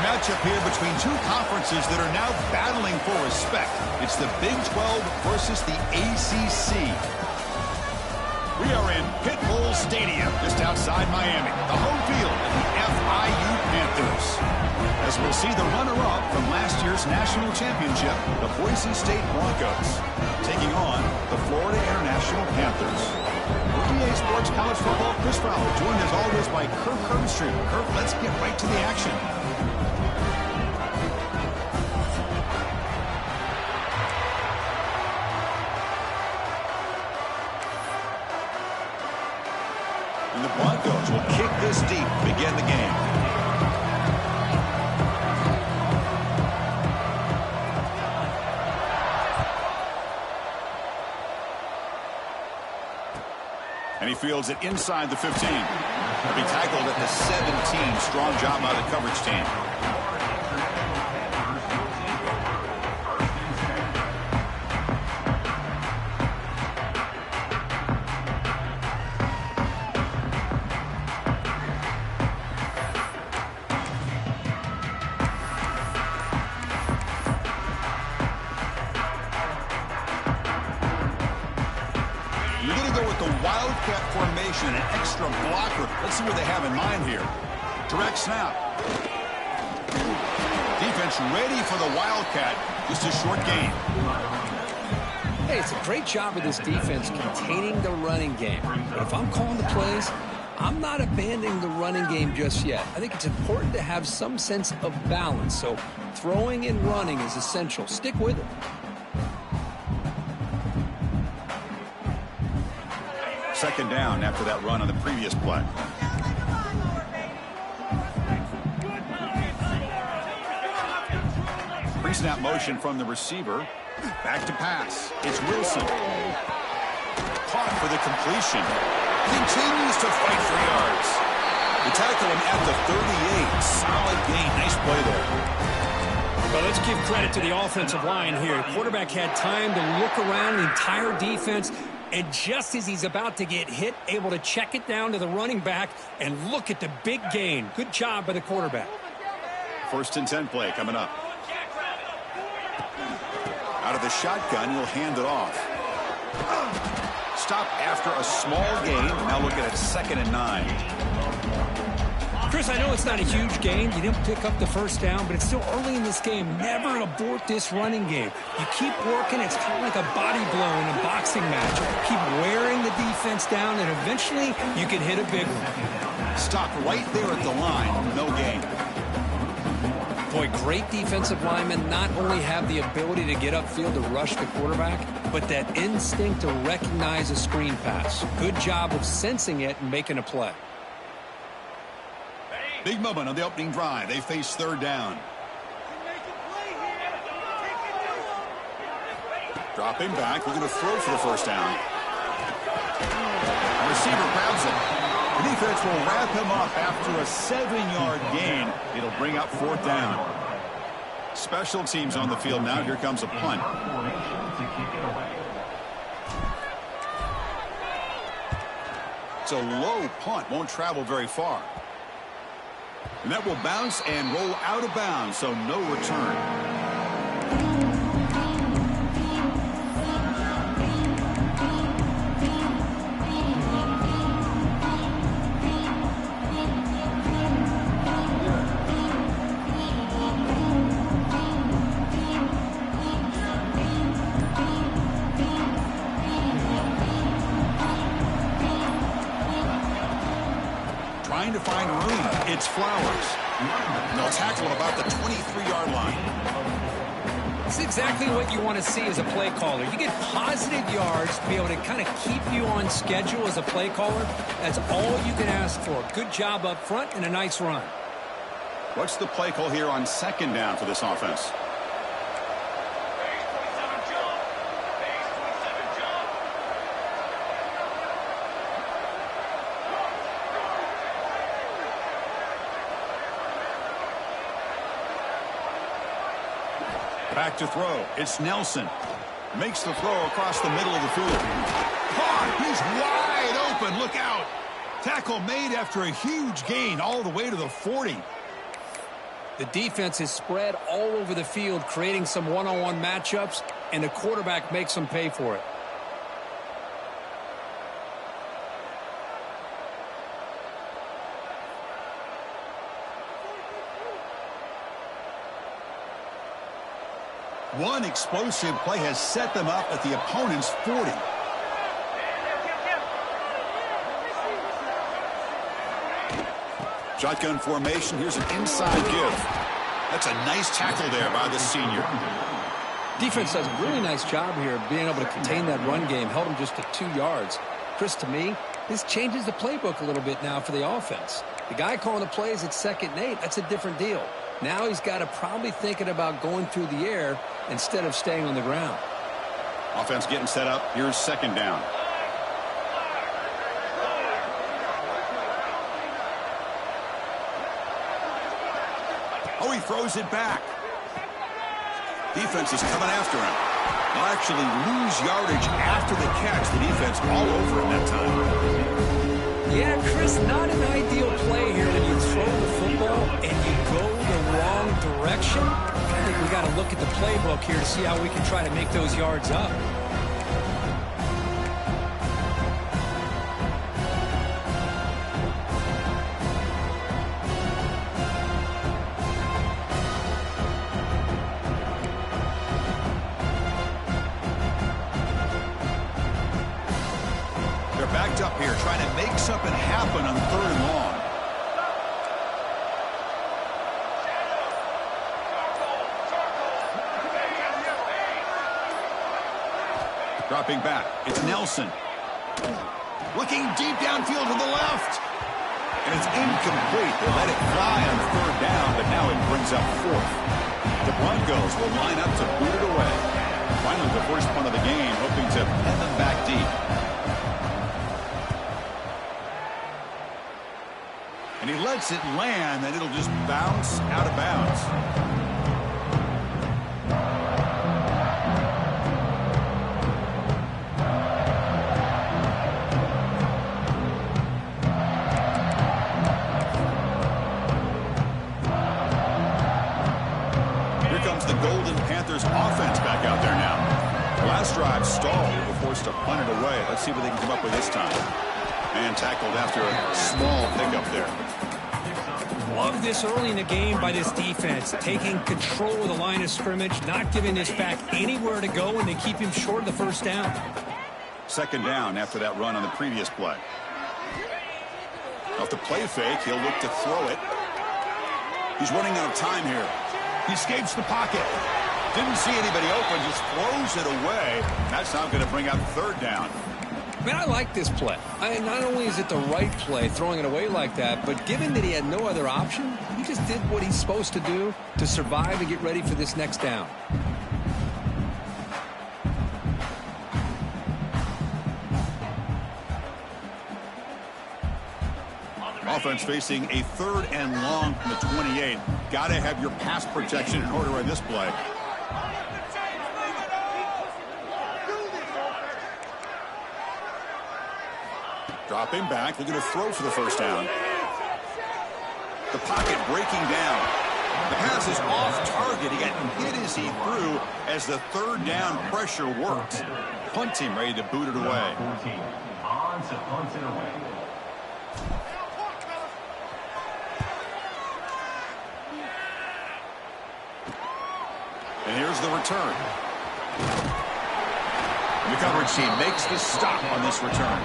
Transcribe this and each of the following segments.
matchup here between two conferences that are now battling for respect. It's the Big 12 versus the ACC. We are in Pitbull Stadium, just outside Miami, the home field of the FIU Panthers. As we'll see the runner-up from last year's national championship, the Boise State Broncos, taking on the Florida International Panthers. EA Sports College Football, Chris Fowler, joined as always by Kirk Herbstreit. Kirk, let's get right to the action. And the Broncos will kick this deep to begin the game. And he fields it inside the 15. He'll be tackled at the 17. Strong job by the coverage team. You're going to go with the Wildcat formation, an extra blocker. Let's see what they have in mind here. Direct snap. Defense ready for the Wildcat. Just a short gain. Hey, it's a great job of this defense containing the running game. But if I'm calling the plays, I'm not abandoning the running game just yet. I think it's important to have some sense of balance. So throwing and running is essential. Stick with it. Second down after that run on the previous play. Pre-snap motion from the receiver. Back to pass. It's Wilson. Caught for the completion. Continues to fight for yards. They tackle him at the 38. Solid gain. Nice play there. Well, let's give credit to the offensive line here. The quarterback had time to look around the entire defense, and just as he's about to get hit, able to check it down to the running back, and look at the big gain. Good job by the quarterback. 1st and 10 play coming up. Out of the shotgun, he'll hand it off. Stop after a small gain. Now look at it, 2nd and 9. Chris, I know it's not a huge gain. You didn't pick up the first down, but it's still early in this game. Never abort this running game. You keep working. It's kind of like a body blow in a boxing match. Keep wearing the defense down, and eventually you can hit a big one. Stop right there at the line. No gain. Boy, great defensive linemen not only have the ability to get upfield to rush the quarterback, but that instinct to recognize a screen pass. Good job of sensing it and making a play. Big moment on the opening drive. They face 3rd down. Dropping back. We're going to throw for the 1st down. The receiver grabs it. The defense will wrap him up after a 7-yard gain. It'll bring up 4th down. Special teams on the field now. Here comes a punt. It's a low punt. Won't travel very far. And that will bounce and roll out of bounds, so no return. Trying to find room. It's Flowers. And they'll tackle at about the 23-yard line. It's exactly what you want to see as a play caller. You get positive yards to be able to kind of keep you on schedule as a play caller. That's all you can ask for. Good job up front and a nice run. What's the play call here on 2nd down for this offense? Back to throw. It's Nelson. Makes the throw across the middle of the field. Caught. He's wide open. Look out. Tackle made after a huge gain all the way to the 40. The defense is spread all over the field, creating some one-on-one matchups, and the quarterback makes them pay for it. One explosive play has set them up at the opponent's 40. Shotgun formation. Here's an inside give. That's a nice tackle there by the senior. Defense does a really nice job here being able to contain that run game. Held them just to 2 yards. Chris, to me, this changes the playbook a little bit now for the offense. The guy calling the plays at 2nd and 8, that's a different deal. Now he's got to probably thinking about going through the air instead of staying on the ground. Offense getting set up. Here's 2nd down. Oh, he throws it back. Defense is coming after him. They'll actually lose yardage after the catch. The defense all over him that time. Yeah, Chris, not an ideal play here when you throw the football and you go the wrong direction. I think we got to look at the playbook here to see how we can try to make those yards up. Backed up here, trying to make something happen on 3rd and long. Dropping back, it's Nelson. Looking deep downfield to the left. And it's incomplete. They let it fly on 3rd down, but now it brings up 4th. The Broncos will line up to boot it away. Finally, the first punt of the game, hoping to pin them back deep. And he lets it land, and it'll just bounce out of bounds. Here comes the Golden Panthers offense back out there now. The last drive stalled. They were forced to punt it away. Let's see what they can come up with this time. And tackled after a small pickup there. Love this early in the game by this defense, taking control of the line of scrimmage, not giving this back anywhere to go, and they keep him short of the 1st down. 2nd down after that run on the previous play. Off the play fake, he'll look to throw it. He's running out of time here. He escapes the pocket. Didn't see anybody open, just throws it away. That's now going to bring out 3rd down. Man, I like this play. Not only is it the right play, throwing it away like that, but given that he had no other option, he just did what he's supposed to do to survive and get ready for this next down. Offense facing a 3rd and long from the 28. Got to have your pass protection in order on this play. Dropping back, looking to throw for the 1st down. The pocket breaking down. The pass is off target. He got hit as he threw as the 3rd down pressure worked. Punt team ready to boot it away. And here's the return. The coverage team makes the stop on this return.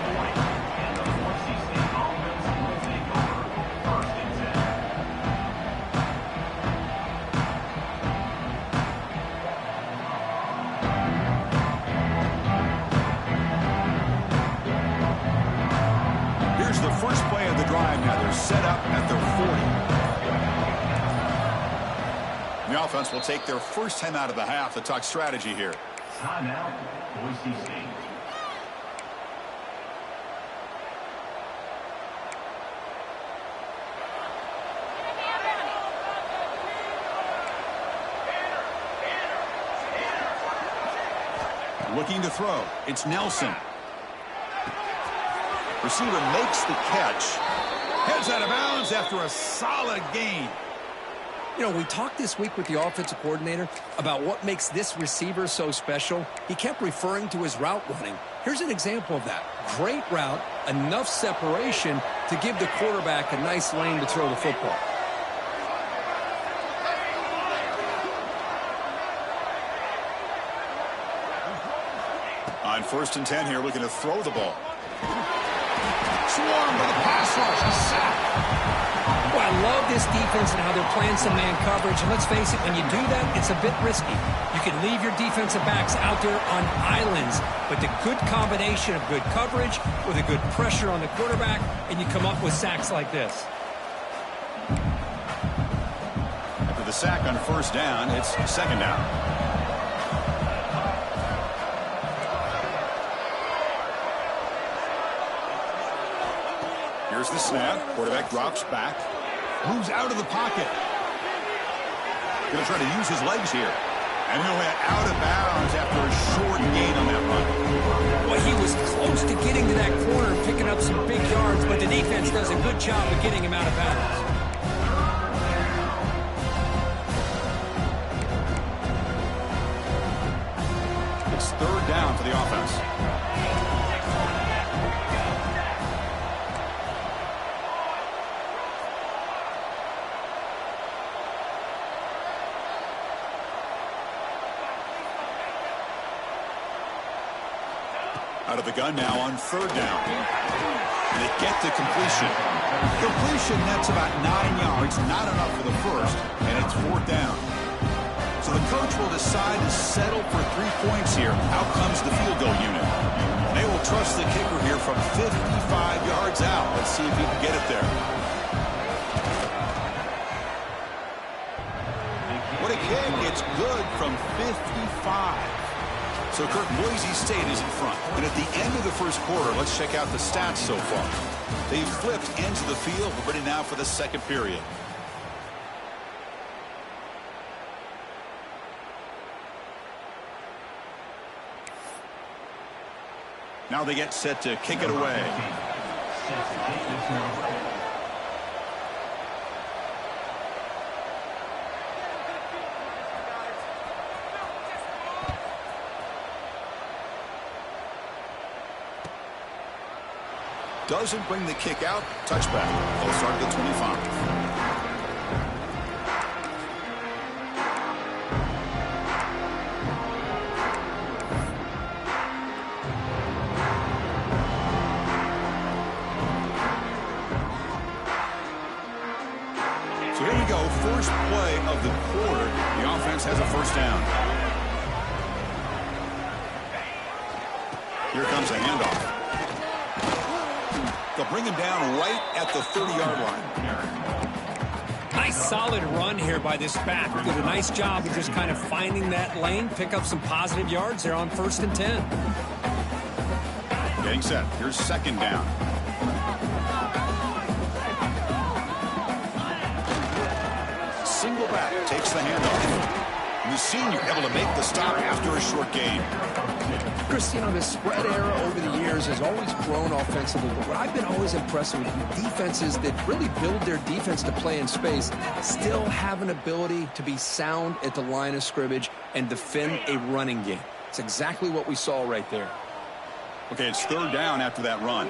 First play of the drive now. They're set up at their 40. The offense will take their first time out of the half to talk strategy here. Timeout, Boise State. Looking to throw. It's Nelson. Receiver makes the catch. Heads out of bounds after a solid gain. You know, we talked this week with the offensive coordinator about what makes this receiver so special. He kept referring to his route running. Here's an example of that. Great route, enough separation to give the quarterback a nice lane to throw the football. On 1st and 10 here, looking to throw the ball. Swarmed by the pass rush, a sack. Well, I love this defense and how they're playing some man coverage. And let's face it, when you do that, it's a bit risky. You can leave your defensive backs out there on islands, but the good combination of good coverage with a good pressure on the quarterback, and you come up with sacks like this. After the sack on 1st down, it's 2nd down. Here's the snap. Quarterback drops back. Moves out of the pocket. Going to try to use his legs here. And he'll hit out of bounds after a short gain on that run. Well, he was close to getting to that corner and picking up some big yards, but the defense does a good job of getting him out of bounds. It's 3rd down for the offense. Out of the gun now on 3rd down. They get the completion. Completion, that's about 9 yards, not enough for the first, and it's 4th down. So the coach will decide to settle for 3 points here. Out comes the field goal unit. They will trust the kicker here from 55 yards out. Let's see if he can get it there. What a kick. It's good from 55. So, Kirk, Boise State is in front. And at the end of the first quarter, let's check out the stats so far. They've flipped ends of the field. We're ready now for the second period. Now they get set to kick it away. Doesn't bring the kick out. Touchback. They'll start at the 25. So here we go. First play of the quarter. The offense has a 1st down. Here comes a handoff. They'll bring him down right at the 30-yard line. Nice solid run here by this back. Did a nice job of just kind of finding that lane, pick up some positive yards there on 1st and 10. Getting set. Here's 2nd down. Single back takes the handoff. And the senior able to make the stop after a short gain. Chris, you know, the spread era over the years has always grown offensively, but what I've been always impressed with defenses that really build their defense to play in space still have an ability to be sound at the line of scrimmage and defend a running game. It's exactly what we saw right there. Okay, it's 3rd down after that run.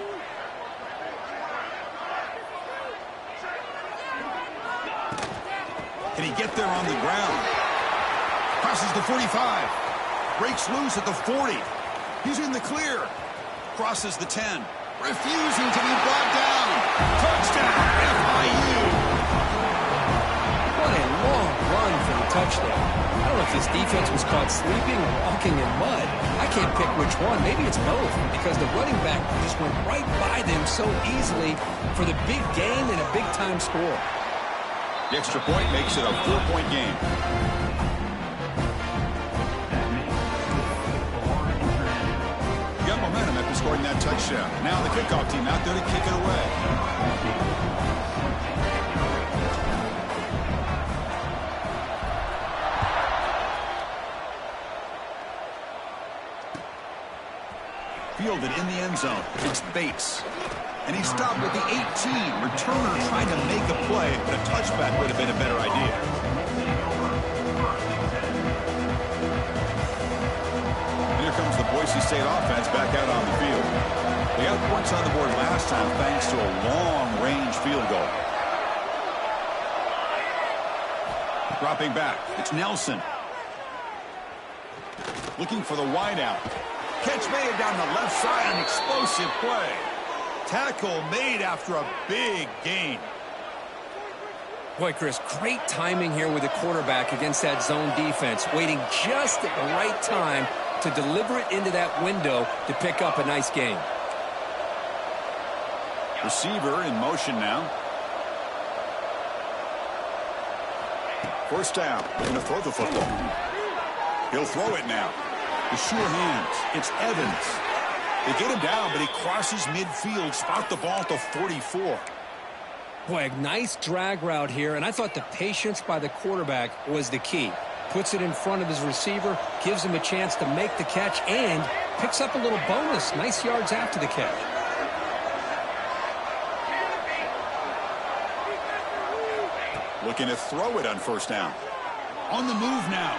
Can he get there on the ground? Crosses the 45. Breaks loose at the 40. He's in the clear. Crosses the 10. Refusing to be brought down. Touchdown, FIU. What a long run for the touchdown. I don't know if this defense was caught sleeping or walking in mud. I can't pick which one. Maybe it's both, because the running back just went right by them so easily for the big gain and a big-time score. The extra point makes it a 4-point game. Got momentum after scoring that touchdown. Now the kickoff team out there to kick it away. Fielded in the end zone. It's Bates. And he stopped with the 18. Returner trying to make a play, but a touchback would have been a better idea. Boise State offense back out on the field. They got points on the board last time thanks to a long-range field goal. Dropping back, it's Nelson. Looking for the wideout. Catch made down the left side, an explosive play. Tackle made after a big gain. Boy, Chris, great timing here with the quarterback against that zone defense, waiting just at the right time to deliver it into that window to pick up a nice gain. Receiver in motion now. First down, they're going to throw the football. He'll throw it now. The sure hands, it's Evans. They get him down, but he crosses midfield, spot the ball at the 44. Boy, a nice drag route here, and I thought the patience by the quarterback was the key. Puts it in front of his receiver, gives him a chance to make the catch, and picks up a little bonus. Nice yards after the catch. Looking to throw it on first down. On the move now.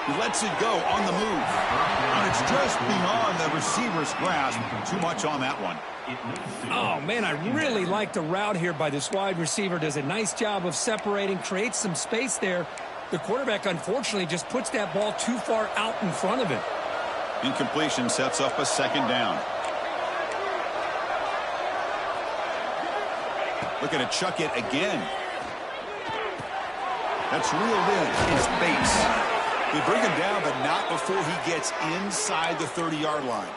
He lets it go on the move. And it's just beyond the receiver's grasp. Too much on that one. Oh, man, I really like the route here by this wide receiver. Does a nice job of separating, creates some space there. The quarterback, unfortunately, just puts that ball too far out in front of him. Incompletion sets up a second down. Looking to chuck it again. That's reeled in his base. They bring him down, but not before he gets inside the 30-yard line.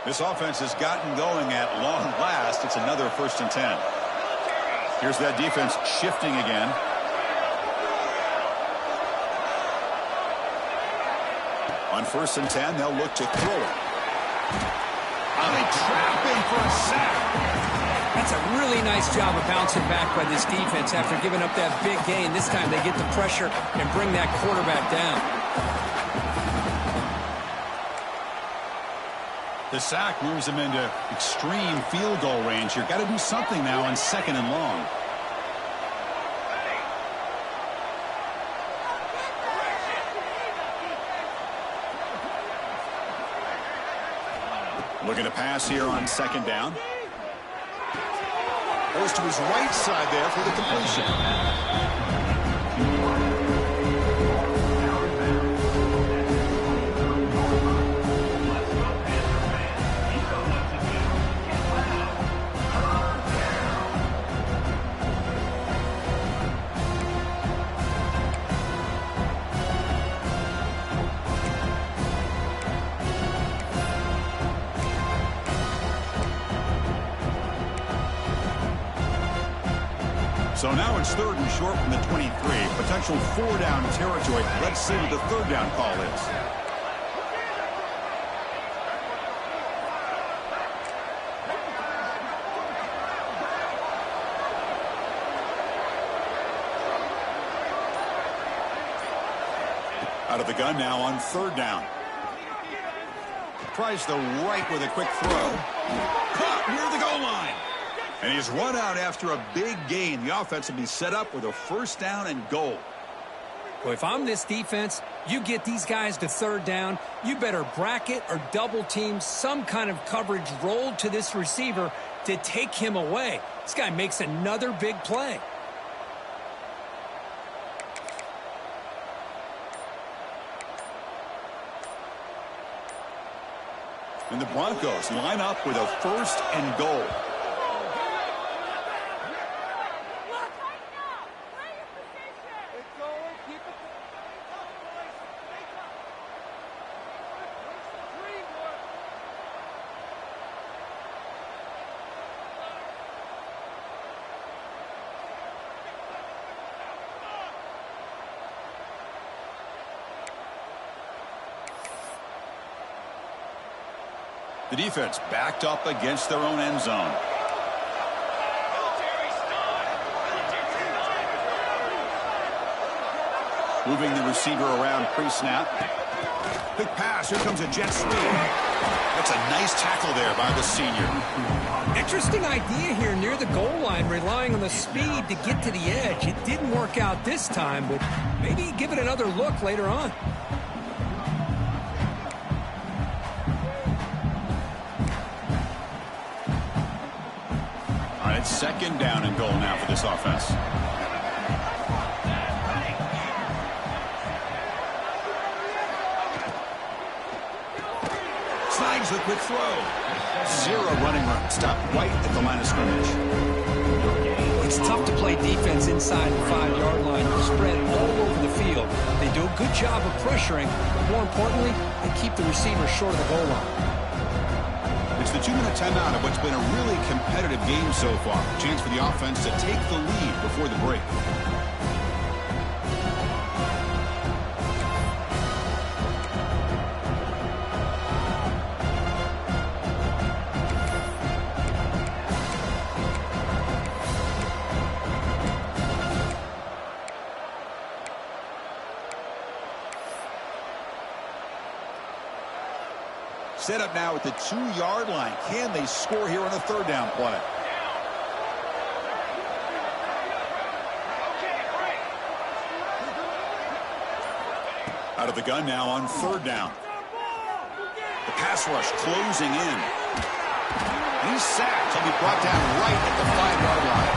This offense has gotten going at long last. It's another 1st and 10. Here's that defense shifting again. On 1st and 10, they'll look to throw it. Oh, they trap him for a sack. That's a really nice job of bouncing back by this defense after giving up that big gain. This time they get the pressure and bring that quarterback down. The sack moves him into extreme field goal range. You've got to do something now on 2nd and long. Looking to pass here on 2nd down. Goes to his right side there for the completion. So now it's 3rd and short from the 23. Potential 4-down territory. Let's see what the 3rd down call is. Out of the gun now on 3rd down. Tries the right with a quick throw. Caught near the goal line. And he's run out after a big gain. The offense will be set up with a 1st down and goal. Well, if I'm this defense, you get these guys to 3rd down, you better bracket or double team some kind of coverage rolled to this receiver to take him away. This guy makes another big play. And the Broncos line up with a 1st and goal. The defense backed up against their own end zone. Moving the receiver around pre-snap. Quick pass. Here comes a jet sweep. That's a nice tackle there by the senior. Interesting idea here near the goal line, relying on the speed to get to the edge. It didn't work out this time, but maybe give it another look later on. All right, it's second down and goal now for this offense. Slides the quick throw. Zero running room. Stop right at the line of scrimmage. It's tough to play defense inside the 5-yard line. They're spread all over the field. They do a good job of pressuring, but more importantly, they keep the receiver short of the goal line. It's the 2-minute timeout of what's been a really competitive game so far. Chance for the offense to take the lead before the break. Set up now at the 2-yard line. Can they score here on a third down play? Out of the gun now on third down. The pass rush closing in. He's sacked. He'll be brought down right at the 5-yard line.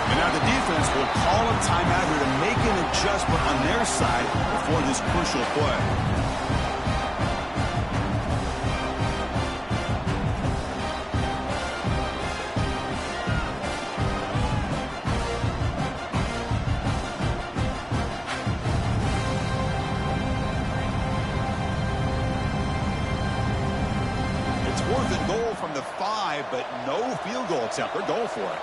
And now the defense will call a timeout here to make an adjustment on their side before this crucial play. From the 5, but no field goal attempt. They're going for it.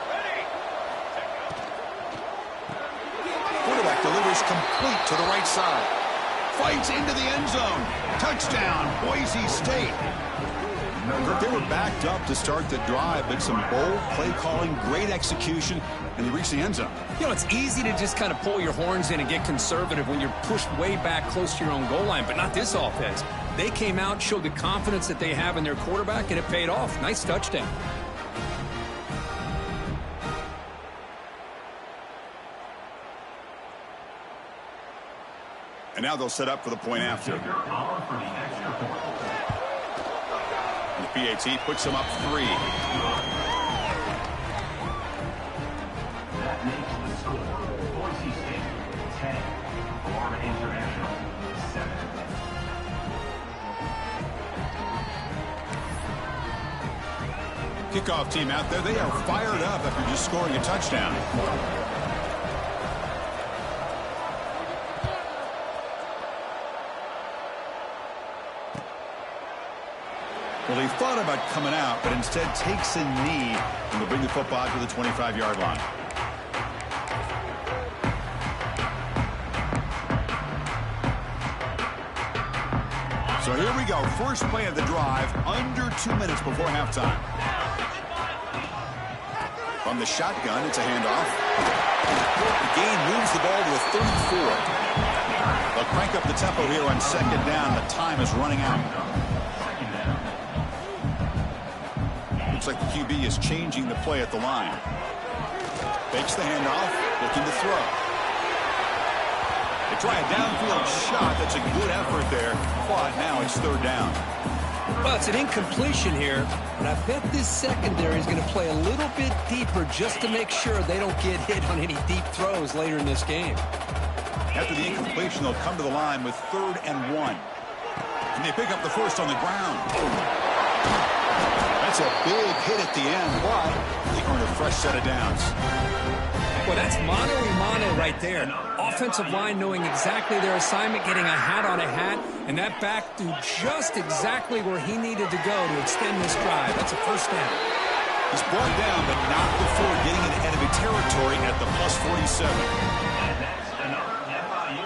Quarterback delivers complete to the right side. Fights into the end zone. Touchdown, Boise State. They were backed up to start the drive, but some bold play calling, great execution, and they reached the end zone. You know, it's easy to just kind of pull your horns in and get conservative when you're pushed way back close to your own goal line, but not this offense. They came out, showed the confidence that they have in their quarterback, and it paid off. Nice touchdown. And now they'll set up for the point after. And the PAT puts them up 3. That makes the score. Boise State 10, Florida International 7. Kickoff team out there, they are fired up after just scoring a touchdown. Well, he thought about coming out, but instead takes a knee and will bring the football to the 25-yard line. So here we go. First play of the drive, under 2 minutes before halftime. From the shotgun, it's a handoff. The gain moves the ball to a 34. They'll crank up the tempo here on second down. The time is running out. Looks like the QB is changing the play at the line. Fakes the handoff, looking to throw. They try a downfield shot. That's a good effort there. But now it's third down. Well, it's an incompletion here, and I bet this secondary is going to play a little bit deeper just to make sure they don't get hit on any deep throws later in this game. After the incompletion, they'll come to the line with 3rd and 1. And they pick up the first on the ground. That's a big hit at the end, but they earn a fresh set of downs. Well, that's mano-a-mano right there. Offensive line knowing exactly their assignment, getting a hat on a hat, and that back threw just exactly where he needed to go to extend this drive. That's a first down. He's brought down, but not before getting into enemy territory at the plus 47. And that's another FIU.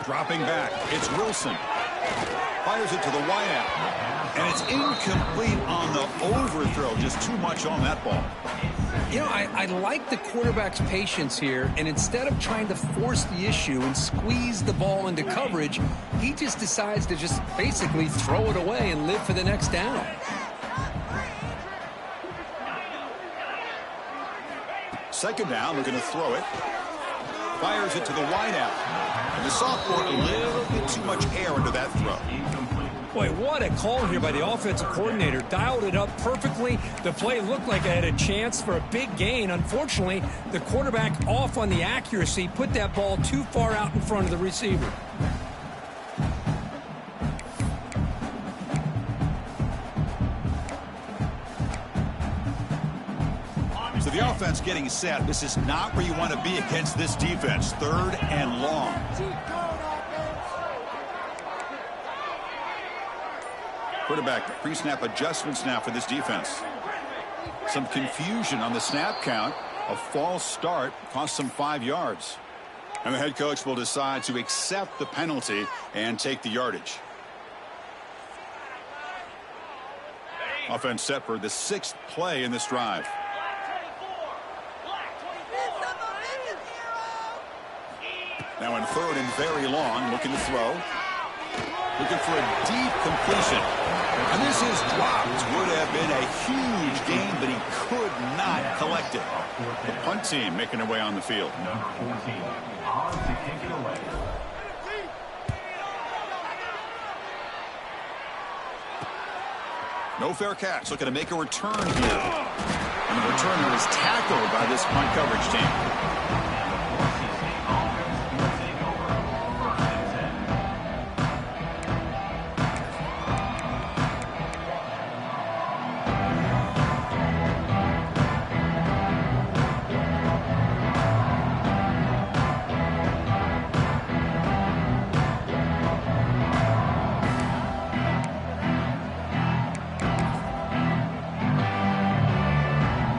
Dropping back, it's Wilson. Fires it to the wideout. And it's incomplete on the overthrow. Just too much on that ball. You know, I like the quarterback's patience here, and instead of trying to force the issue and squeeze the ball into coverage, he just decides to just basically throw it away and live for the next down. Second down, they're going to throw it. Fires it to the wideout. And the sophomore, a little bit too much air into that throw. Boy, what a call here by the offensive coordinator. Dialed it up perfectly. The play looked like it had a chance for a big gain. Unfortunately, the quarterback off on the accuracy, put that ball too far out in front of the receiver. So the offense getting set. This is not where you want to be against this defense. Third and long. Quarterback pre-snap adjustments now for this defense. Some confusion on the snap count. A false start cost them 5 yards. And the head coach will decide to accept the penalty and take the yardage. Offense set for the 6th play in this drive. Now in third and very long, looking to throw. Looking for a deep completion. And this is dropped. Would have been a huge gain, but he could not collect it. The punt team making their way on the field. Number 14, on to kick it away. No fair catch. Looking to make a return here. And the returner is tackled by this punt coverage team.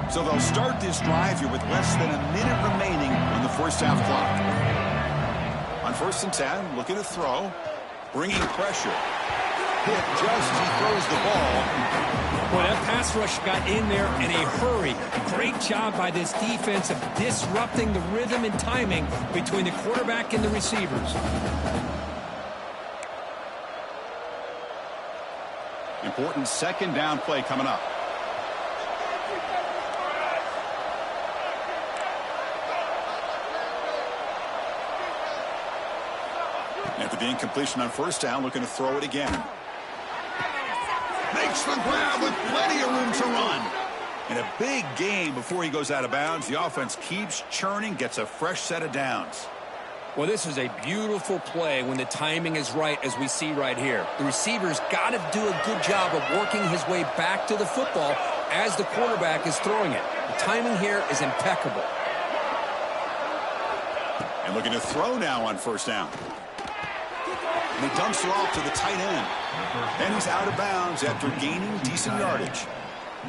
So they'll start this drive here with less than a minute remaining on the first half clock. On 1st and 10, looking to throw, bringing pressure. Hit just as he throws the ball. Boy, that pass rush got in there in a hurry. Great job by this defense of disrupting the rhythm and timing between the quarterback and the receivers. Important second down play coming up. After the incompletion on 1st down, looking to throw it again. Makes the grab with plenty of room to run. And a big gain before he goes out of bounds. The offense keeps churning, gets a fresh set of downs. Well, this is a beautiful play when the timing is right, as we see right here. The receiver's got to do a good job of working his way back to the football as the quarterback is throwing it. The timing here is impeccable. And looking to throw now on 1st down. And he dumps it off to the tight end. And he's out of bounds after gaining decent yardage.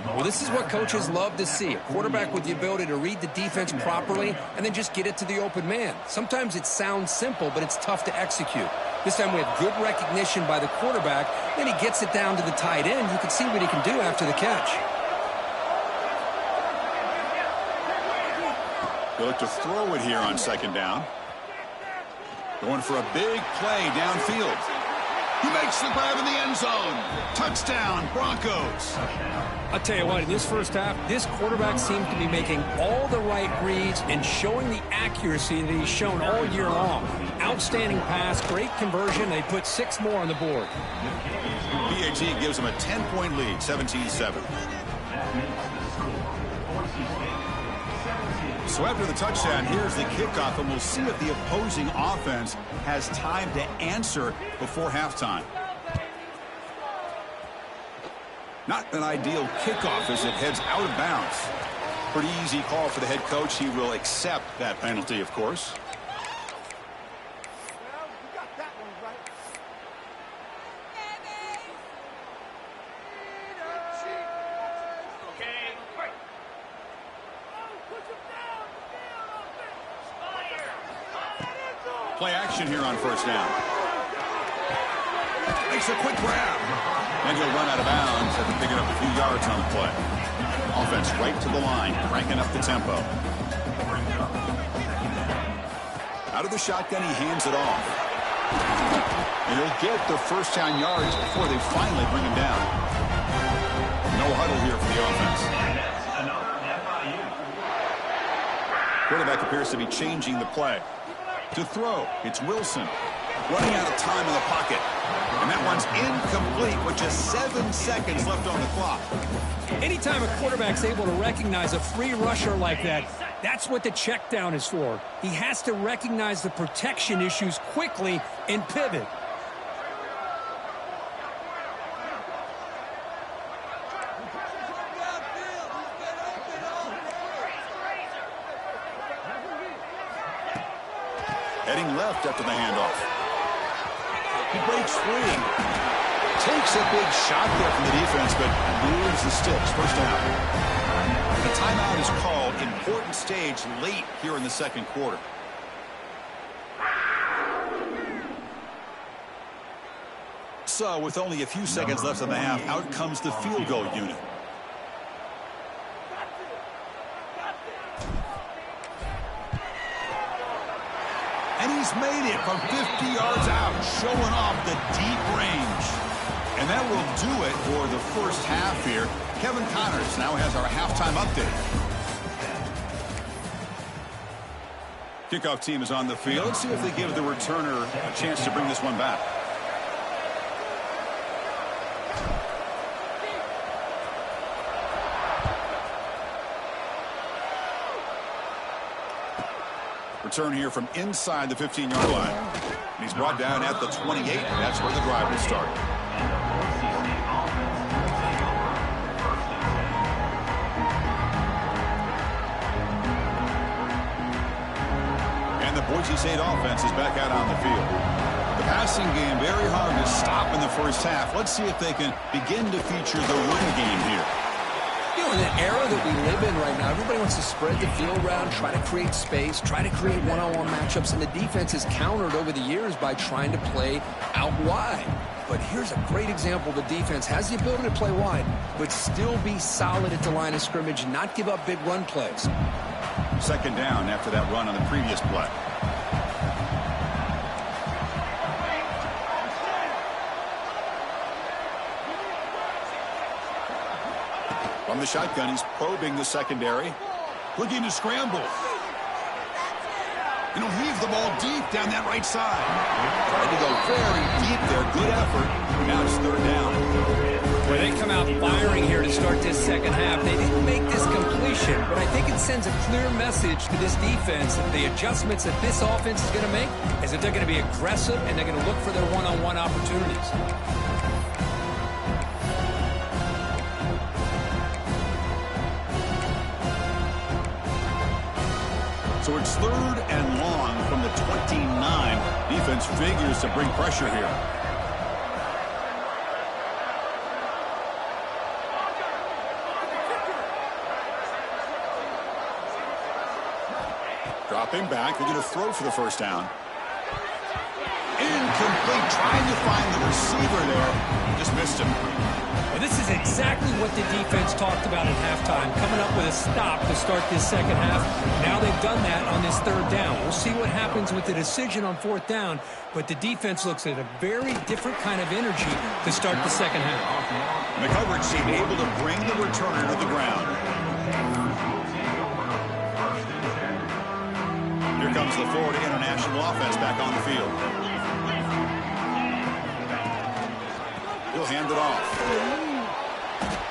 Well, this is what coaches love to see. A quarterback with the ability to read the defense properly and then just get it to the open man. Sometimes it sounds simple, but it's tough to execute. This time we have good recognition by the quarterback. Then he gets it down to the tight end. You can see what he can do after the catch. They look to throw it here on 2nd down. Going for a big play downfield. He makes the grab in the end zone. Touchdown, Broncos. I'll tell you what, in this first half, this quarterback seems to be making all the right reads and showing the accuracy that he's shown all year long. Outstanding pass, great conversion. They put 6 more on the board. PAT gives him a 10-point lead, 17-7. So after the touchdown, here's the kickoff, and we'll see if the opposing offense has time to answer before halftime. Not an ideal kickoff as it heads out of bounds. Pretty easy call for the head coach. He will accept that penalty, of course. Play action here on 1st down. Nice makes a quick grab. And he'll run out of bounds after picking up a few yards on the play. Offense right to the line, cranking up the tempo. Out of the shotgun, he hands it off. And he'll get the first down yards before they finally bring him down. No huddle here for the offense. And that's another FIU. Quarterback appears to be changing the play. To throw, it's Wilson. Running out of time in the pocket. And that one's incomplete with just 7 seconds left on the clock. Anytime a quarterback's able to recognize a free rusher like that, that's what the check down is for. He has to recognize the protection issues quickly and pivot. Heading left after the handoff. He breaks free. Takes a big shot there from the defense, but moves the sticks. First down. The timeout is called. Important stage late here in the second quarter. So, with only a few seconds left in the half, out comes the field goal unit. And he's made it from 50 yards out, showing off the deep range. And that will do it for the first half here. Kevin Connors now has our halftime update. Kickoff team is on the field. Let's see if they give the returner a chance to bring this one back. Return here from inside the 15-yard line. He's brought down at the 28. That's where the drive will start. And the Boise St offense is back out on the field. The passing game very hard to stop in the first half. Let's see if they can begin to feature the run game here. In the era that we live in right now, everybody wants to spread the field around, try to create space, try to create one-on-one matchups, and the defense has countered over the years by trying to play out wide. But here's a great example. The defense has the ability to play wide, but still be solid at the line of scrimmage and not give up big run plays. Second down after that run on the previous play. From the shotgun, he's probing the secondary. Looking to scramble. And he'll heave the ball deep down that right side. Tried to go very deep there. Good effort. Now it's third down. Well, they come out firing here to start this second half. They didn't make this completion, but I think it sends a clear message to this defense that the adjustments that this offense is going to make is that they're going to be aggressive and they're going to look for their one-on-one opportunities. So it's third and long from the 29. Defense figures to bring pressure here. Dropping back. They're going to throw for the first down. Incomplete. Trying to find the receiver there. Just missed him. Well, this is exactly what the defense talked about at halftime, coming up with a stop to start this second half. Now they've done that on this third down. We'll see what happens with the decision on fourth down, but the defense looks at a very different kind of energy to start the second half. The coverage team able to bring the returner to the ground. Here comes the Florida International offense back on the field. He'll hand it off.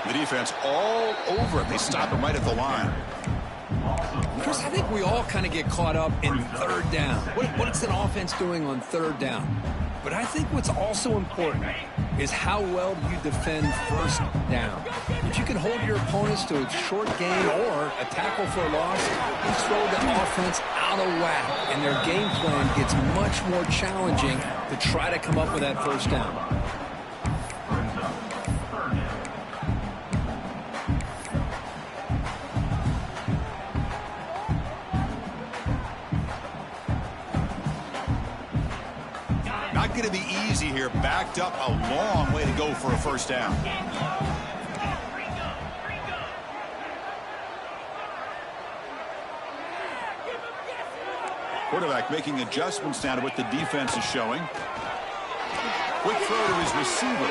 The defense all over it. They stop him right at the line. Chris, I think we all kind of get caught up in third down. What's an offense doing on third down? But I think what's also important is how well you defend first down. If you can hold your opponents to a short gain or a tackle for a loss, you throw the offense out of whack, and their game plan gets much more challenging to try to come up with that first down. going to be easy here. Backed up a long way to go for a first down. Quarterback making adjustments now to what the defense is showing. Quick throw to his receiver.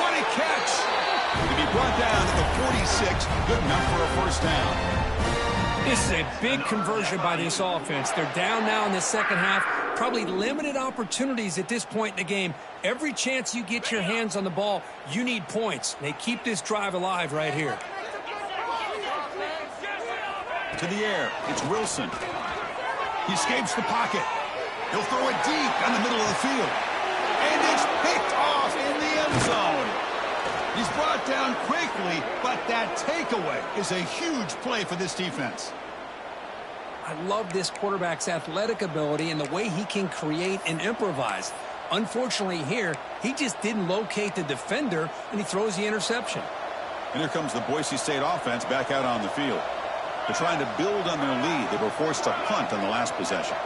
What a catch! To be brought down to the 46. Good enough for a first down. This is a big conversion by this offense. They're down now in the second half. Probably limited opportunities at this point in the game. Every chance you get your hands on the ball, you need points. They keep this drive alive right here. To the air. It's Wilson. He escapes the pocket. He'll throw it deep down the middle of the field. And it's picked off in the end zone. He's brought down quickly, but that takeaway is a huge play for this defense. I love this quarterback's athletic ability and the way he can create and improvise. Unfortunately here, he just didn't locate the defender, and he throws the interception. And here comes the Boise State offense back out on the field. They're trying to build on their lead. They were forced to punt on the last possession.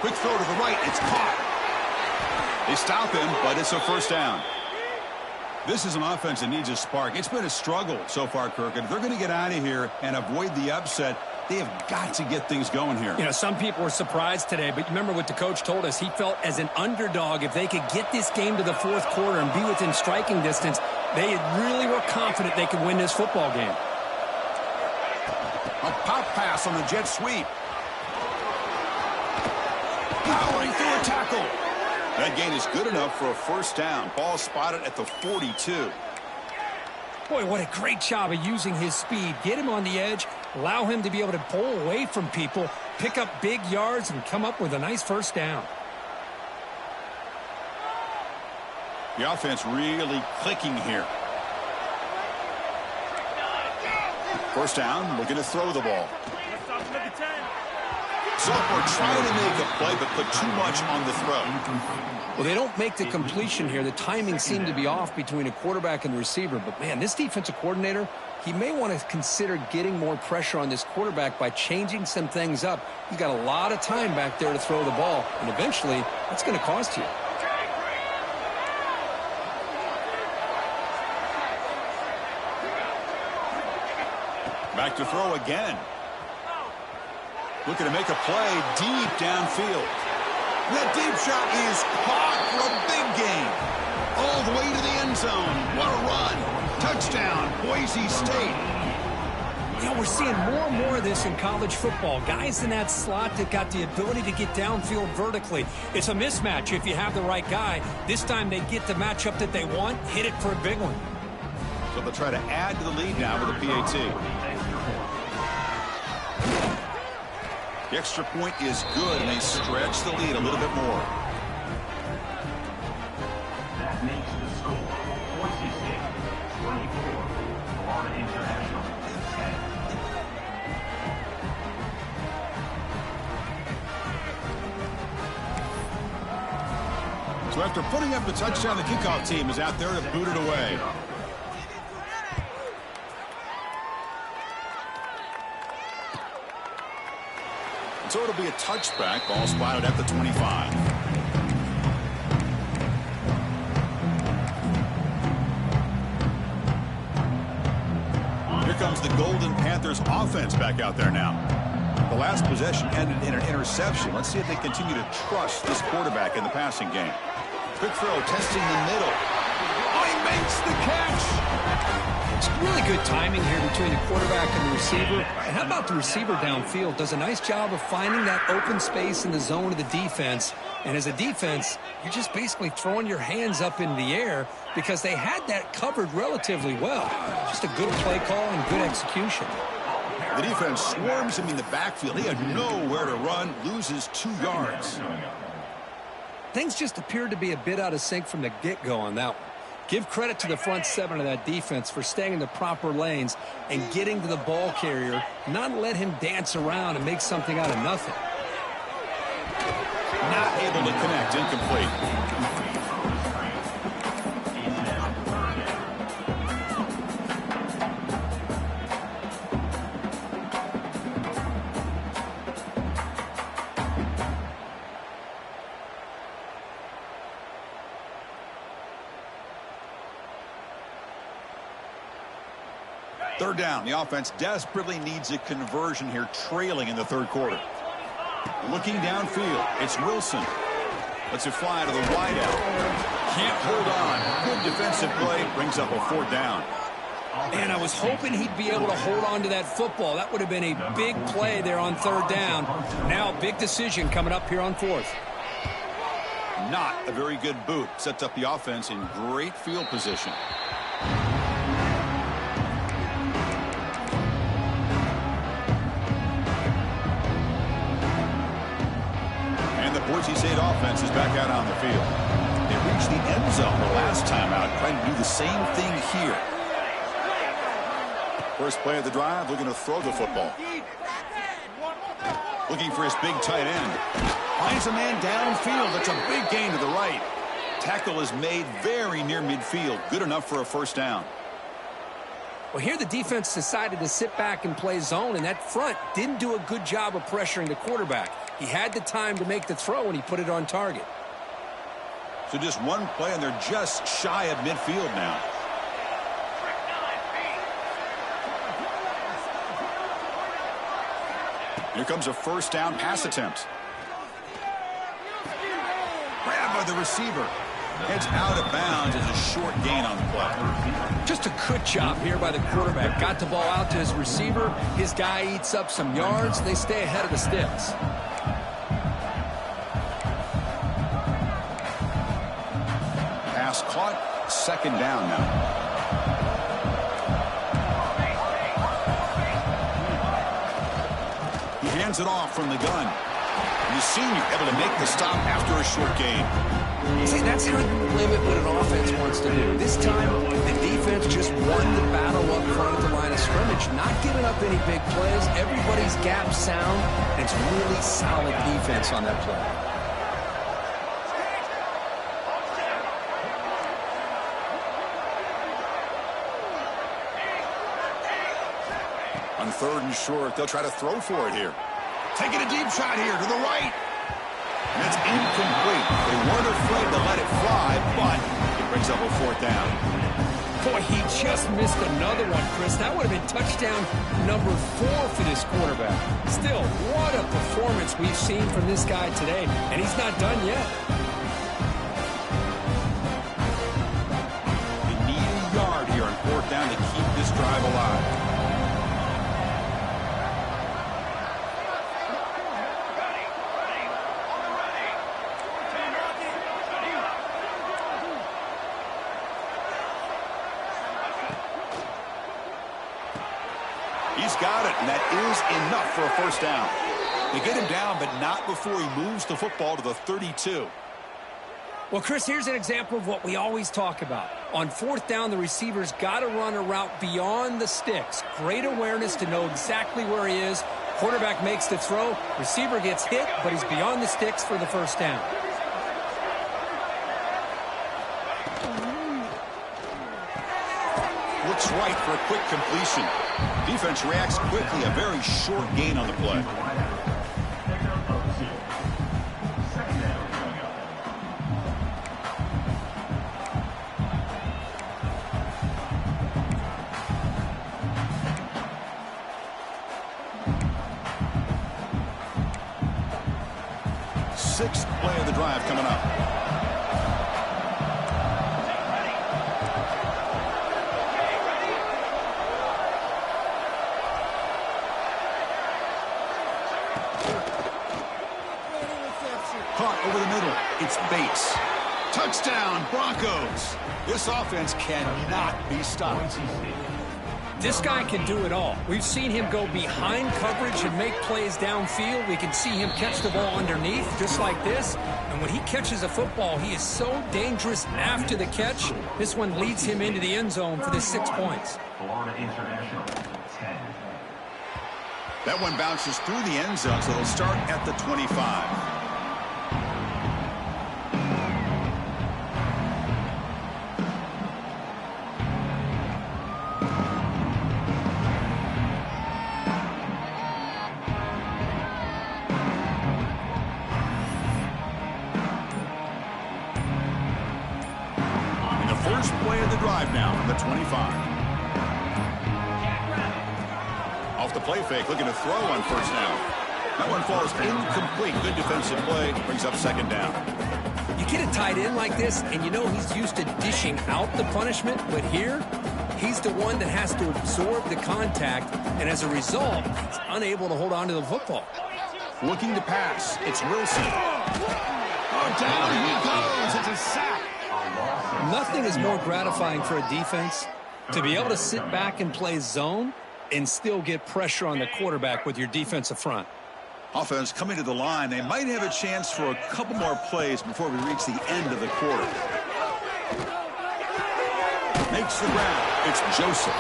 Quick throw to the right. It's caught. They stop him, but it's a first down. This is an offense that needs a spark. It's been a struggle so far, Kirk. And if they're going to get out of here and avoid the upset, they have got to get things going here. You know, some people were surprised today, but remember what the coach told us. He felt as an underdog, if they could get this game to the fourth quarter and be within striking distance, they really were confident they could win this football game. A pop pass on the jet sweep. Powering through a tackle. That gain is good enough for a first down. Ball spotted at the 42. Boy, what a great job of using his speed. Get him on the edge, allow him to be able to pull away from people, pick up big yards, and come up with a nice first down. The offense really clicking here. First down, looking to throw the ball. Sophomore trying to make a play, but put too much on the throw. Well, they don't make the completion here. The timing seemed to be off between a quarterback and receiver. But, man, this defensive coordinator, he may want to consider getting more pressure on this quarterback by changing some things up. He's got a lot of time back there to throw the ball, and eventually that's going to cost you. Back to throw again. Looking to make a play deep downfield. That deep shot is caught for a big gain. All the way to the end zone. What a run. Touchdown, Boise State. You know, we're seeing more and more of this in college football. Guys in that slot that got the ability to get downfield vertically. It's a mismatch if you have the right guy. This time they get the matchup that they want, hit it for a big one. So they'll try to add to the lead now with a PAT. The extra point is good, and they stretch the lead a little bit more. That makes the score. Boise State 24, Florida International 10. So after putting up the touchdown, the kickoff team is out there to boot it away. So it'll be a touchback. Ball spotted at the 25. Here comes the Golden Panthers offense back out there now. The last possession ended in an interception. Let's see if they continue to trust this quarterback in the passing game. Quick throw, testing the middle. Oh, he makes the catch. It's really good timing here between the quarterback and the receiver. And how about the receiver downfield? Does a nice job of finding that open space in the zone of the defense. And as a defense, you're just basically throwing your hands up in the air because they had that covered relatively well. Just a good play call and good execution. The defense swarms him in the backfield. He had nowhere to run, loses 2 yards. Things just appeared to be a bit out of sync from the get-go on that one. Give credit to the front seven of that defense for staying in the proper lanes and getting to the ball carrier, not let him dance around and make something out of nothing. Not able to connect, incomplete. Third down. The offense desperately needs a conversion here, trailing in the third quarter. Looking downfield, it's Wilson. Lets it fly to the wideout. Can't hold on. Good defensive play. Brings up a fourth down. And I was hoping he'd be able to hold on to that football. That would have been a big play there on third down. Now, big decision coming up here on fourth. Not a very good boot. Sets up the offense in great field position. And the Boise St offense is back out on the field. They reached the end zone the last time out, trying to do the same thing here. First play of the drive, looking to throw the football. Looking for his big tight end. Finds a man downfield. That's a big gain to the right. Tackle is made very near midfield. Good enough for a first down. Well, here the defense decided to sit back and play zone, and that front didn't do a good job of pressuring the quarterback. He had the time to make the throw, and he put it on target. So just one play, and they're just shy of midfield now. Here comes a first down pass attempt. Grabbed by the receiver. Heads out of bounds as a short gain on the play. Just a good job here by the quarterback. Got the ball out to his receiver. His guy eats up some yards. They stay ahead of the sticks. Pass caught. Second down now. Hands it off from the gun. And the senior able to make the stop after a short gain. See, that's how you limit what an offense wants to do. This time, the defense just won the battle up front at the line of scrimmage, not giving up any big plays. Everybody's gap sound, and it's really solid defense on that play. On third and short, they'll try to throw for it here. Taking a deep shot here to the right. And it's incomplete. They weren't afraid to let it fly, but it brings up a fourth down. Boy, he just missed another one, Chris. That would have been touchdown number 4 for this quarterback. Still, what a performance we've seen from this guy today, and he's not done yet. They need a yard here on fourth down to keep this drive alive. He's got it, and that is enough for a first down. They get him down, but not before he moves the football to the 32. Well, Chris, here's an example of what we always talk about. On fourth down, the receiver's got to run a route beyond the sticks. Great awareness to know exactly where he is. Quarterback makes the throw. Receiver gets hit, but he's beyond the sticks for the first down. Looks right for a quick completion. Defense reacts quickly. A very short gain on the play. Sixth play of the drive coming up. Caught over the middle. It's Bates. Touchdown, Broncos. This offense cannot be stopped. This guy can do it all. We've seen him go behind coverage and make plays downfield. We can see him catch the ball underneath, just like this. And when he catches a football, he is so dangerous after the catch. This one leads him into the end zone for the 6 points. Florida International, 10. That one bounces through the end zone, so they'll start at the 25. First play of the drive now from the 25. off the play fake, looking to throw on first down. That one falls incomplete. Good defensive play. Brings up second down. You get a tight end like this, and you know he's used to dishing out the punishment, but here, he's the one that has to absorb the contact, and as a result, he's unable to hold on to the football. Looking to pass. It's Wilson. Oh, down he goes. It's a sack. Nothing is more gratifying for a defense to be able to sit back and play zone and still get pressure on the quarterback with your defensive front. Offense coming to the line. They might have a chance for a couple more plays before we reach the end of the quarter. Makes the ground. It's Joseph.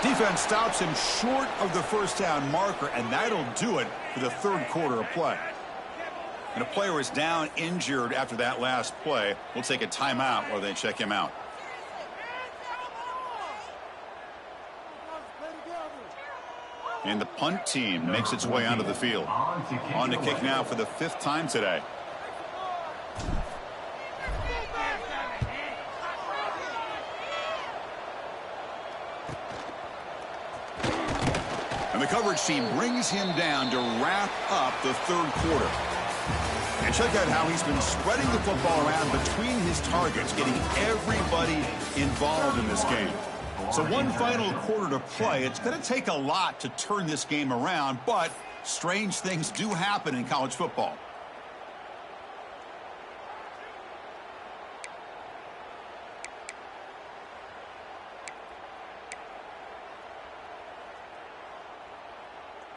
Defense stops him short of the first down marker, and that'll do it for the third quarter of play. And a player is down injured after that last play. We'll take a timeout while they check him out. And the punt team makes its way onto the field. On to kick now for the 5th time today. And the coverage team brings him down to wrap up the third quarter. And check out how he's been spreading the football around between his targets, getting everybody involved in this game. So one final quarter to play. It's going to take a lot to turn this game around, but strange things do happen in college football.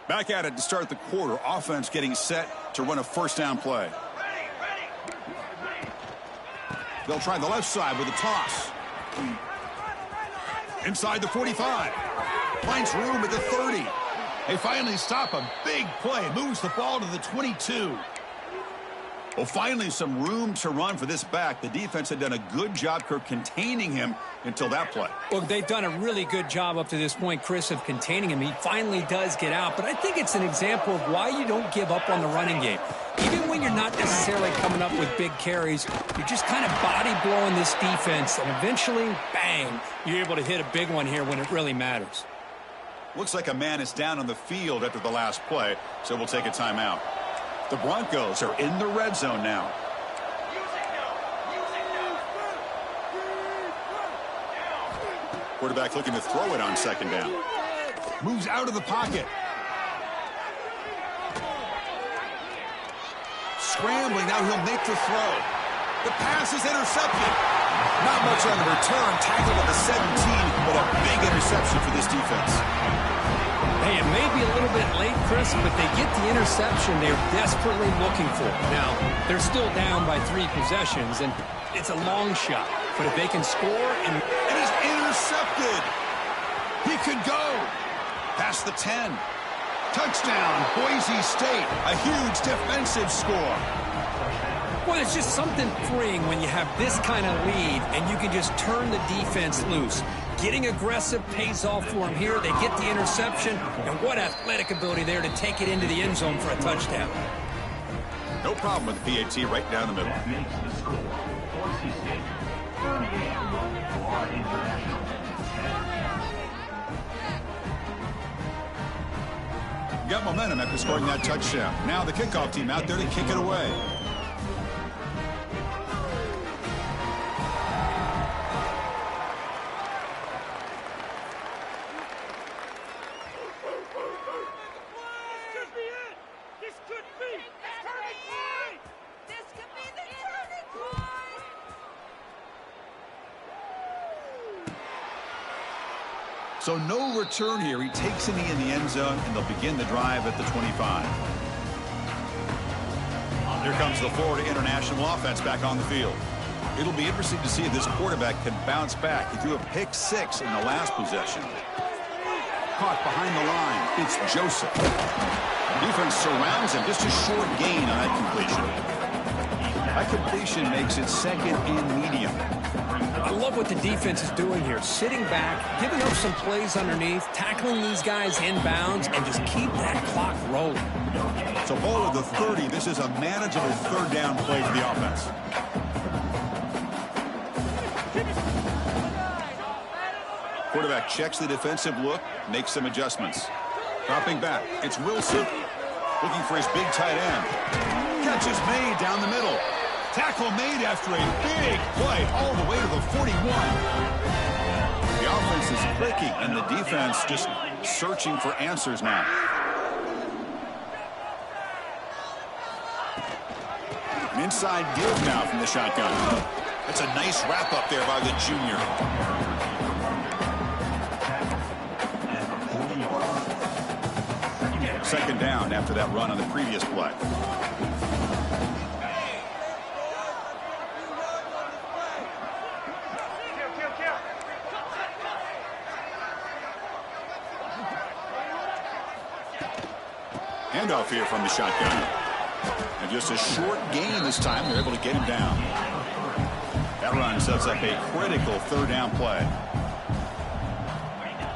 Back at it to start the quarter. Offense getting set to run a first down play. They'll try the left side with a toss. Inside the 45. Finds room at the 30. They finally stop a big play. Moves the ball to the 22. Well, finally some room to run for this back. The defense had done a good job containing him until that play. Well, they've done a really good job up to this point, Chris, of containing him. He finally does get out, but I think it's an example of why you don't give up on the running game. Even when you're not necessarily coming up with big carries, you're just kind of body blowing this defense, and eventually, bang, you're able to hit a big one here when it really matters. Looks like a man is down on the field after the last play, so we'll take a timeout. The Broncos are in the red zone now. Quarterback looking to throw it on second down. Moves out of the pocket. Scrambling, now he'll make the throw. The pass is intercepted. Not much on the return, tackled at the 17, but a big interception for this defense. Hey, it may be a little bit late, Chris, but they get the interception they're desperately looking for. Now, they're still down by 3 possessions, and it's a long shot. But if they can score, and it is intercepted. He could go. Past the 10. Touchdown, Boise State. A huge defensive score. Well, it's just something freeing when you have this kind of lead and you can just turn the defense loose. Getting aggressive pays off for them here. They get the interception, and what athletic ability there to take it into the end zone for a touchdown. No problem with the PAT right down the middle. Makes the score. Boise State 38, Florida International 10. Got momentum after scoring that touchdown. Now the kickoff team out there to kick it away. So no return here. He takes a knee in the end zone, and they'll begin the drive at the 25. Here comes the Florida International offense back on the field. It'll be interesting to see if this quarterback can bounce back. He threw a pick 6 in the last possession. Caught behind the line. It's Joseph. Defense surrounds him. Just a short gain on that completion. That completion makes it second and medium. I love what the defense is doing here. Sitting back, giving up some plays underneath, tackling these guys inbounds, and just keep that clock rolling. So ball at the 30. This is a manageable third down play for the offense. Quarterback checks the defensive look, makes some adjustments. Dropping back, it's Wilson. Looking for his big tight end. Catch is made down the middle. Tackle made after a big play all the way to the 41. The offense is clicking, and the defense just searching for answers now. An inside give now from the shotgun. That's a nice wrap-up there by the junior. Second down after that run on the previous play. Handoff here from the shotgun. And just a short gain this time. They're able to get him down. That run sets up a critical third down play.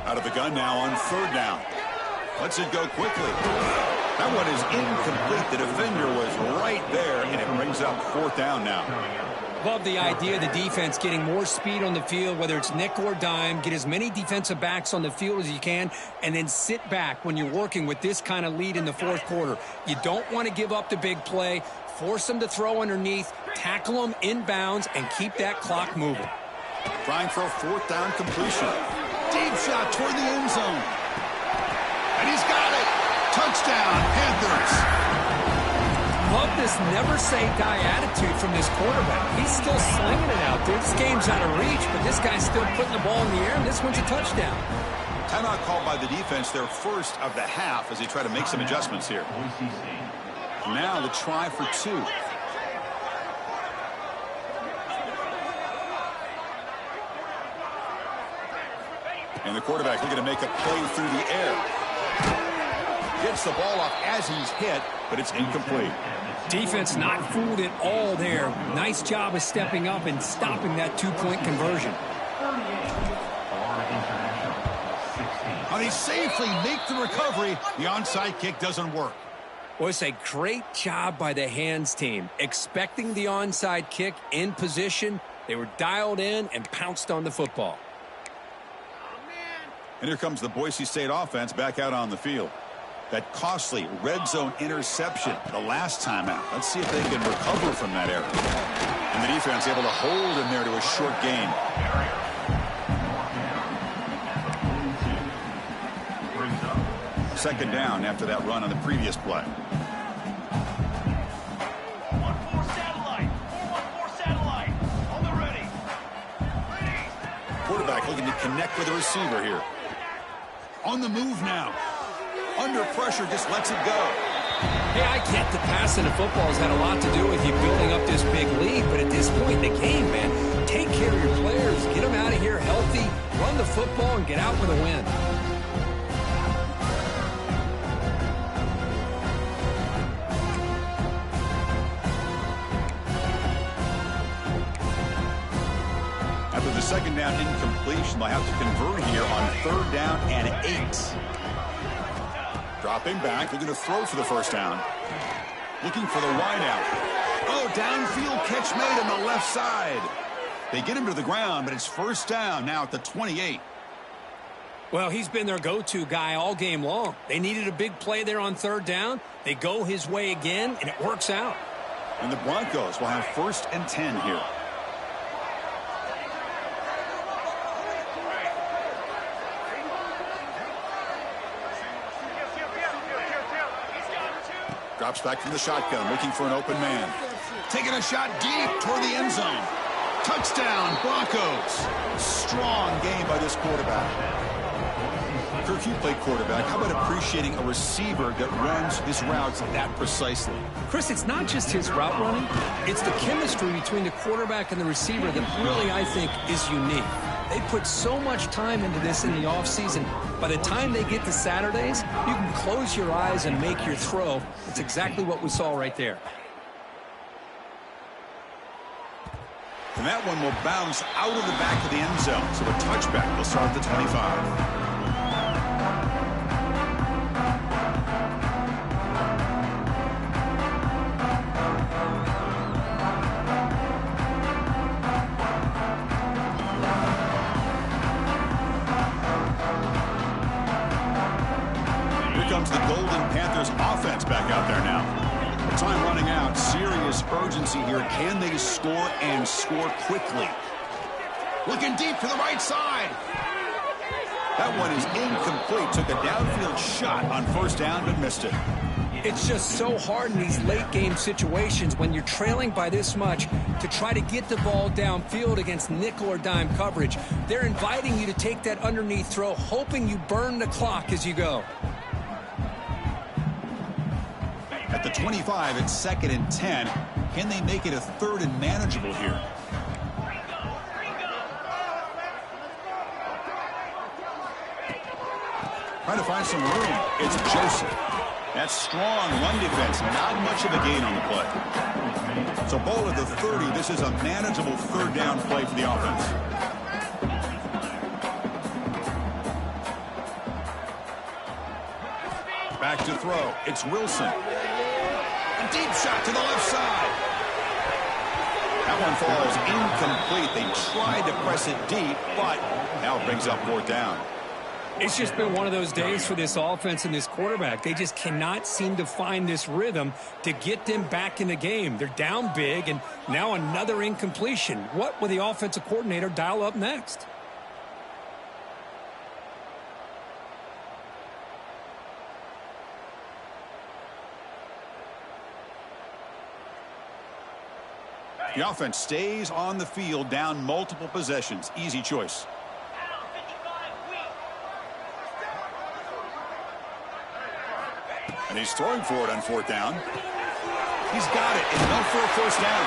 Out of the gun now on third down. Lets it go quickly. That one is incomplete. The defender was right there, and it brings up fourth down now. Love the idea of the defense getting more speed on the field, whether it's nickel or dime. Get as many defensive backs on the field as you can, and then sit back when you're working with this kind of lead in the fourth quarter. You don't want to give up the big play. Force them to throw underneath, tackle them inbounds, and keep that clock moving. Trying for a fourth down completion. Deep shot toward the end zone. And he's got it. Touchdown, Panthers. Love this never-say-die attitude from this quarterback. He's still slinging it out there. This game's out of reach, but this guy's still putting the ball in the air, and this one's a touchdown. Timeout called by the defense, their first of the half, as they try to make some adjustments here. Now the try for two. And the quarterback looking to make a play through the air. Gets the ball off as he's hit, but it's incomplete. Defense not fooled at all there. Nice job of stepping up and stopping that two-point conversion. How they safely make the recovery. The onside kick doesn't work. Well, it's a great job by the hands team. Expecting the onside kick in position. They were dialed in and pounced on the football. And here comes the Boise State offense back out on the field. That costly red zone interception the last time out. Let's see if they can recover from that error. And the defense able to hold him there to a short gain. Second down after that run on the previous play. 1-4 satellite. 4-1-4 satellite. On the ready. Quarterback looking to connect with the receiver here. On the move now. Under pressure, just lets it go. Hey, I get the passing of football has had a lot to do with you building up this big lead, but at this point in the game, man, take care of your players, get them out of here healthy, run the football, and get out with a win. After the second down incompletion, they'll have to convert here on third down and 8. Dropping back, they're going to throw for the first down. Looking for the wide out. Oh, downfield catch made on the left side. They get him to the ground, but it's first down now at the 28. Well, he's been their go-to guy all game long. They needed a big play there on third down. They go his way again, and it works out. And the Broncos will have first and 10 here. Drops back from the shotgun, looking for an open man. Taking a shot deep toward the end zone. Touchdown, Broncos. Strong game by this quarterback. Kirk, you played quarterback. How about appreciating a receiver that runs his routes that precisely? Chris, it's not just his route running. It's the chemistry between the quarterback and the receiver that really, I think, is unique. They put so much time into this in the offseason. By the time they get to Saturdays, you can close your eyes and make your throw. It's exactly what we saw right there. And that one will bounce out of the back of the end zone. So a touchback will start at the 25. It's the Golden Panthers offense back out there now. Time running out. Serious urgency here. Can they score and score quickly? Looking deep to the right side. That one is incomplete. Took a downfield shot on first down, but missed it. It's just so hard in these late-game situations when you're trailing by this much to try to get the ball downfield against nickel or dime coverage. They're inviting you to take that underneath throw, hoping you burn the clock as you go. At the 25, it's 2nd and 10. Can they make it a 3rd and manageable here? Trying to find some room. It's Joseph. That's strong run defense. Not much of a gain on the play. So ball at the 30. This is a manageable 3rd down play for the offense. Back to throw. It's Wilson. A deep shot to the left side. That one falls incomplete. They tried to press it deep, but now it brings up 4th down. It's just been one of those days for this offense and this quarterback. They just cannot seem to find this rhythm to get them back in the game. They're down big, and now another incompletion. What will the offensive coordinator dial up next? The offense stays on the field, down multiple possessions. Easy choice. And he's throwing for it on 4th down. He's got it. Enough for a first down.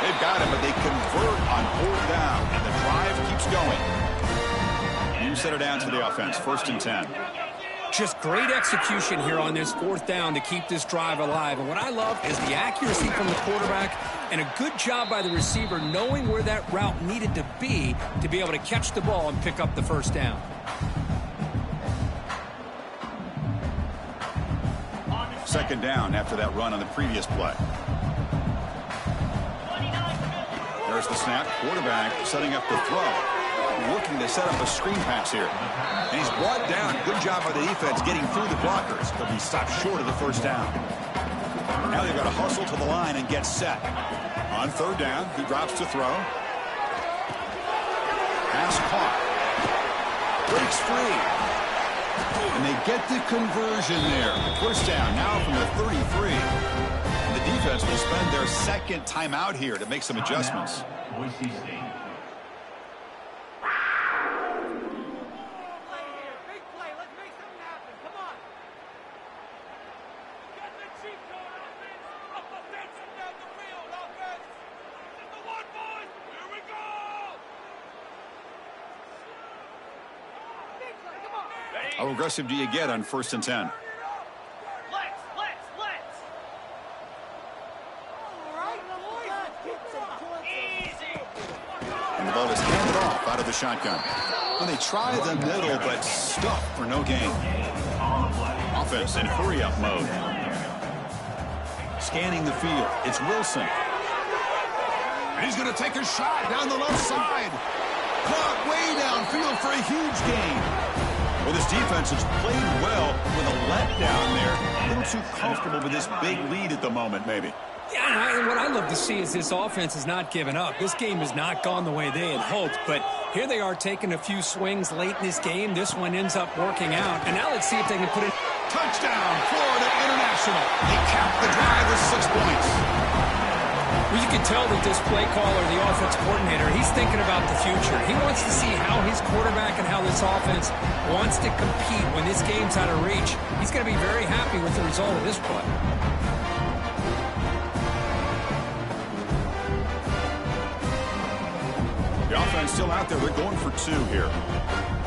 They've got him, but they convert on 4th down. And the drive keeps going. You set it down to the offense. 1st and 10. Just great execution here on this 4th down to keep this drive alive. And what I love is the accuracy from the quarterback and a good job by the receiver knowing where that route needed to be able to catch the ball and pick up the first down. Second down after that run on the previous play. There's the snap. Quarterback setting up the throw. Looking to set up a screen pass here. And he's brought down. Good job by the defense getting through the blockers. But he stopped short of the first down. Now they've got to hustle to the line and get set. On 3rd down, he drops to throw. Pass caught. Breaks free. And they get the conversion there. First down now from the 33. And the defense will spend their 2nd timeout here to make some adjustments. Boise St. How aggressive do you get on 1st and 10? And the ball is handed off out of the shotgun. Well, they try the middle, but stuffed for no gain. Offense in hurry-up mode. Scanning the field. It's Wilson. And he's going to take a shot down the left side. Caught way downfield for a huge gain. Well, this defense has played well with a letdown there. A little too comfortable with this big lead at the moment, maybe. Yeah, and what I love to see is this offense has not given up. This game has not gone the way they had hoped, but here they are taking a few swings late in this game. This one ends up working out, and now let's see if they can put it. Touchdown, Florida International. They cap the drive with 6 points. Well, you can tell that this play caller, the offense coordinator, he's thinking about the future. He wants to see how his quarterback and how this offense wants to compete when this game's out of reach. He's going to be very happy with the result of this play. The offense still out there. They're going for 2 here.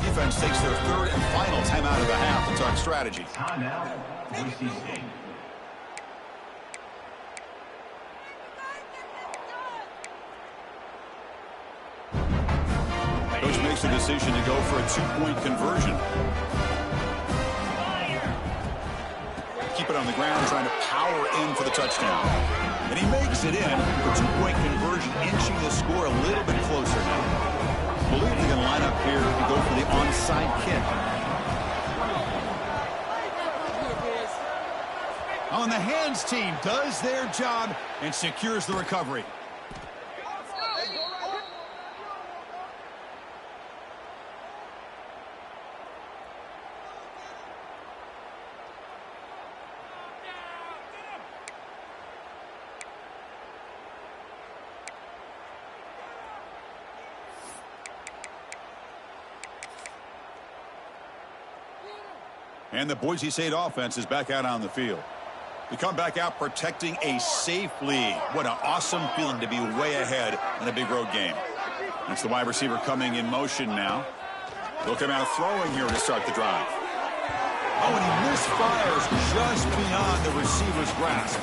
Defense takes their 3rd and final timeout of the half to talk strategy. Timeout, Boise St. Coach makes a decision to go for a 2-point conversion. Keep it on the ground, trying to power in for the touchdown. And he makes it in. The 2-point conversion inching the score a little bit closer now. Believe they can line up here to go for the onside kick. On the hands team does their job and secures the recovery. And the Boise St offense is back out on the field. We come back out protecting a safe lead. What an awesome feeling to be way ahead in a big road game. It's the wide receiver coming in motion now. He'll come out throwing here to start the drive. Oh, and he misfires just beyond the receiver's grasp.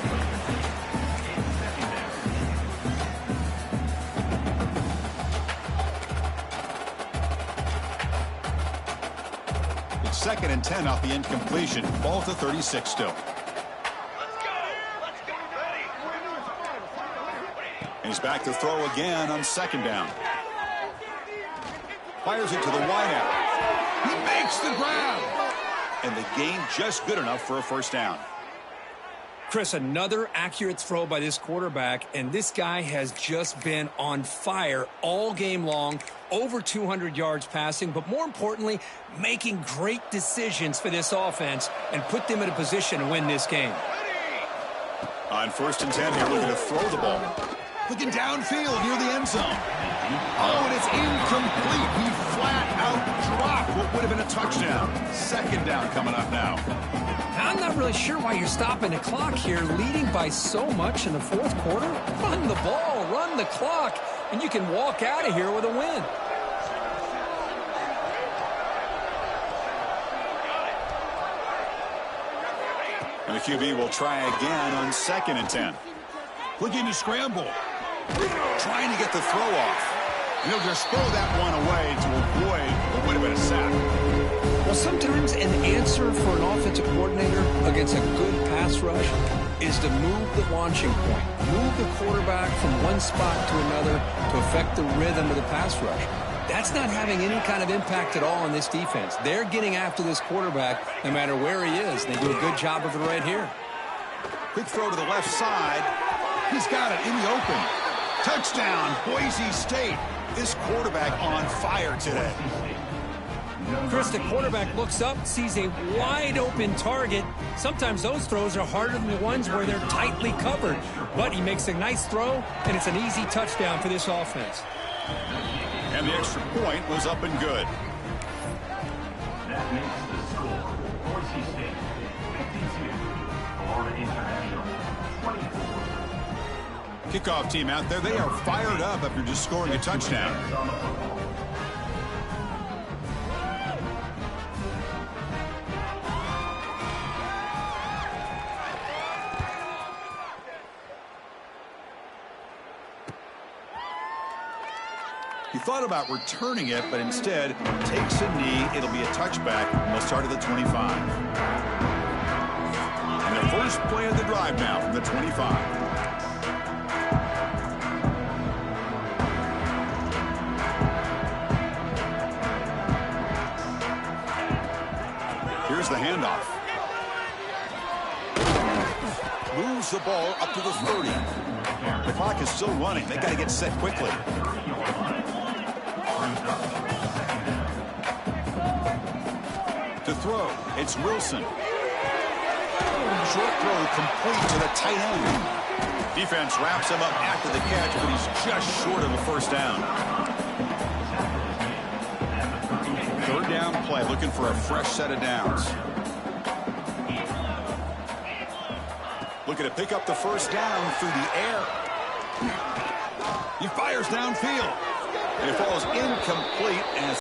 It's 2nd and 10 off the incompletion. Ball to 36 still. He's back to throw again on 2nd down. Fires it to the wideout. He makes the grab. And the gain just good enough for a 1st down. Chris, another accurate throw by this quarterback, and this guy has just been on fire all game long, over 200 yards passing, but more importantly, making great decisions for this offense and put them in a position to win this game. On 1st and 10 here, looking to throw the ball. Looking downfield near the end zone. Oh, and it's incomplete. He flat out dropped what would have been a touchdown. 2nd down coming up now. I'm not really sure why you're stopping the clock here, leading by so much in the 4th quarter. Run the ball, run the clock, and you can walk out of here with a win. And the QB will try again on 2nd and 10. Looking to scramble. Trying to get the throw off. And he'll just throw that one away to avoid what would have been a sack. Well, sometimes an answer for an offensive coordinator against a good pass rush is to move the launching point. Move the quarterback from one spot to another to affect the rhythm of the pass rush. That's not having any kind of impact at all on this defense. They're getting after this quarterback no matter where he is. They do a good job of it right here. Quick throw to the left side. He's got it in the open. Touchdown, Boise State. This quarterback on fire today. Chris, the quarterback looks up, sees a wide-open target. Sometimes those throws are harder than the ones where they're tightly covered. But he makes a nice throw, and it's an easy touchdown for this offense. And the extra point was up and good. That makes the score Boise State 52, Florida International 24. Kickoff team out there, they are fired up after just scoring a touchdown. He thought about returning it, but instead takes a knee. It'll be a touchback, and they'll start at the 25. And their first play of the drive now from the 25. Here's the handoff. Moves the ball up to the 30. The clock is still running. They got to get set quickly. To throw, it's Wilson. Short throw complete to the tight end. Defense wraps him up after the catch, but he's just short of a 1st down. 3rd down play, looking for a fresh set of downs. Looking to pick up the 1st down through the air. He fires downfield. And it falls incomplete and